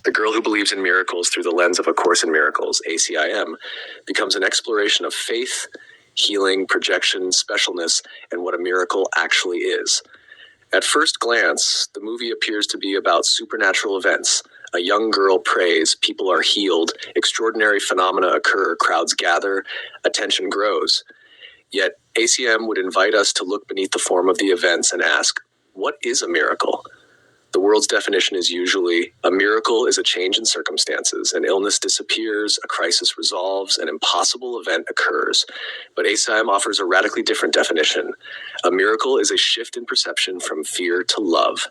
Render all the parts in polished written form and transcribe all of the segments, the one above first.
The Girl Who Believes in Miracles Through the Lens of A Course in Miracles, ACIM, becomes an exploration of faith, healing, projection, specialness, and what a miracle actually is. At first glance, the movie appears to be about supernatural events. A young girl prays, people are healed, extraordinary phenomena occur, crowds gather, attention grows. Yet ACM would invite us to look beneath the form of the events and ask, what is a miracle? The world's definition is usually, a miracle is a change in circumstances. An illness disappears, a crisis resolves, an impossible event occurs. But ACIM offers a radically different definition. A miracle is a shift in perception from fear to love.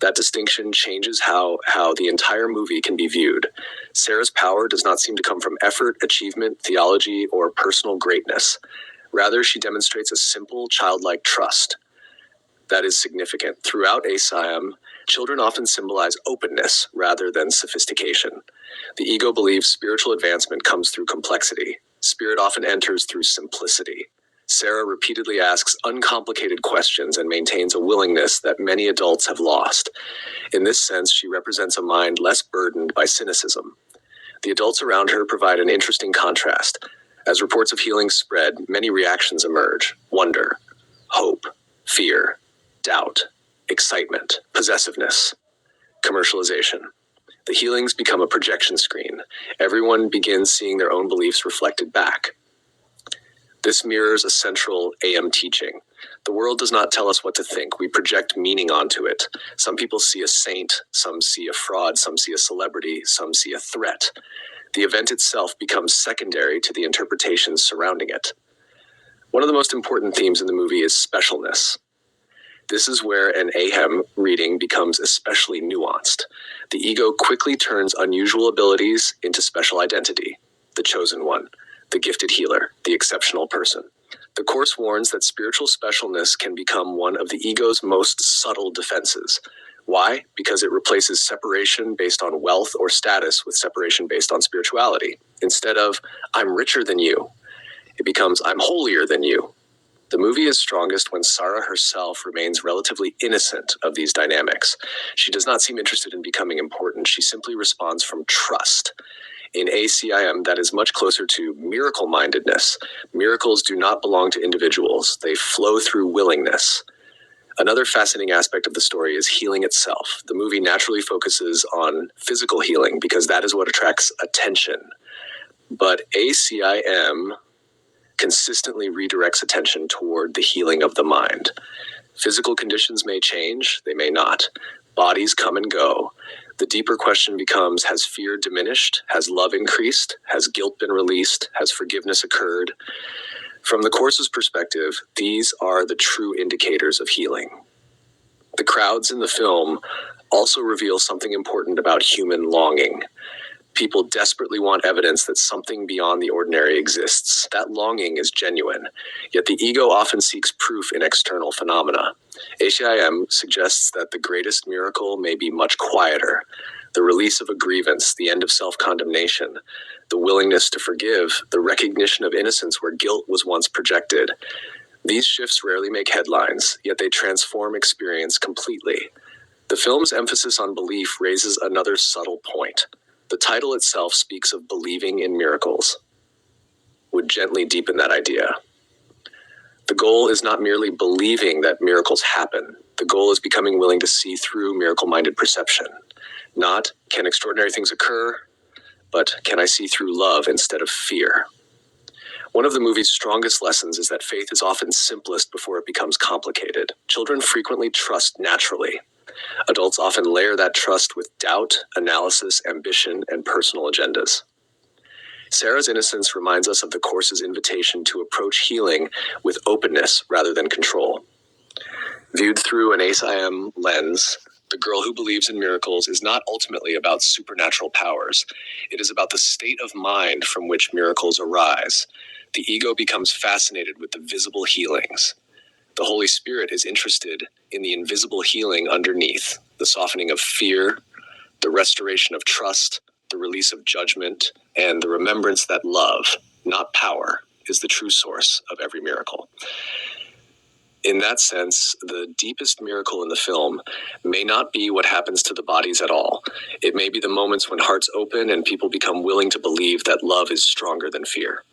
That distinction changes how the entire movie can be viewed. Sarah's power does not seem to come from effort, achievement, theology, or personal greatness. Rather, she demonstrates a simple, childlike trust. That is significant. Throughout ACIM, children often symbolize openness rather than sophistication. The ego believes spiritual advancement comes through complexity. Spirit often enters through simplicity. Sarah repeatedly asks uncomplicated questions and maintains a willingness that many adults have lost. In this sense, she represents a mind less burdened by cynicism. The adults around her provide an interesting contrast. As reports of healing spread, many reactions emerge: wonder, hope, fear, doubt, excitement, possessiveness, commercialization. The healings become a projection screen. Everyone begins seeing their own beliefs reflected back. This mirrors a central AM teaching. The world does not tell us what to think. We project meaning onto it. Some people see a saint, some see a fraud, some see a celebrity, some see a threat. The event itself becomes secondary to the interpretations surrounding it. One of the most important themes in the movie is specialness. This is where an AHEM reading becomes especially nuanced. The ego quickly turns unusual abilities into special identity: the chosen one, the gifted healer, the exceptional person. The Course warns that spiritual specialness can become one of the ego's most subtle defenses. Why? Because it replaces separation based on wealth or status with separation based on spirituality. Instead of, I'm richer than you, it becomes, I'm holier than you. The movie is strongest when Sarah herself remains relatively innocent of these dynamics. She does not seem interested in becoming important. She simply responds from trust. In ACIM, that is much closer to miracle-mindedness. Miracles do not belong to individuals. They flow through willingness. Another fascinating aspect of the story is healing itself. The movie naturally focuses on physical healing because that is what attracts attention. But ACIM consistently redirects attention toward the healing of the mind. Physical conditions may change, they may not. Bodies come and go. The deeper question becomes, has fear diminished? Has love increased? Has guilt been released? Has forgiveness occurred? From the Course's perspective, these are the true indicators of healing. The crowds in the film also reveal something important about human longing. People desperately want evidence that something beyond the ordinary exists. That longing is genuine, yet the ego often seeks proof in external phenomena. ACIM suggests that the greatest miracle may be much quieter: the release of a grievance, the end of self-condemnation, the willingness to forgive, the recognition of innocence where guilt was once projected. These shifts rarely make headlines, yet they transform experience completely. The film's emphasis on belief raises another subtle point. The title itself speaks of believing in miracles. Would gently deepen that idea. The goal is not merely believing that miracles happen. The goal is becoming willing to see through miracle-minded perception. Not, can extraordinary things occur, but can I see through love instead of fear? One of the movie's strongest lessons is that faith is often simplest before it becomes complicated. Children frequently trust naturally. Adults often layer that trust with doubt, analysis, ambition, and personal agendas. Sarah's innocence reminds us of the Course's invitation to approach healing with openness rather than control. Viewed through an ACIM lens, The Girl Who Believes in Miracles is not ultimately about supernatural powers. It is about the state of mind from which miracles arise. The ego becomes fascinated with the visible healings. The Holy Spirit is interested in the invisible healing underneath, the softening of fear, the restoration of trust, the release of judgment, and the remembrance that love, not power, is the true source of every miracle. In that sense, the deepest miracle in the film may not be what happens to the bodies at all. It may be the moments when hearts open and people become willing to believe that love is stronger than fear.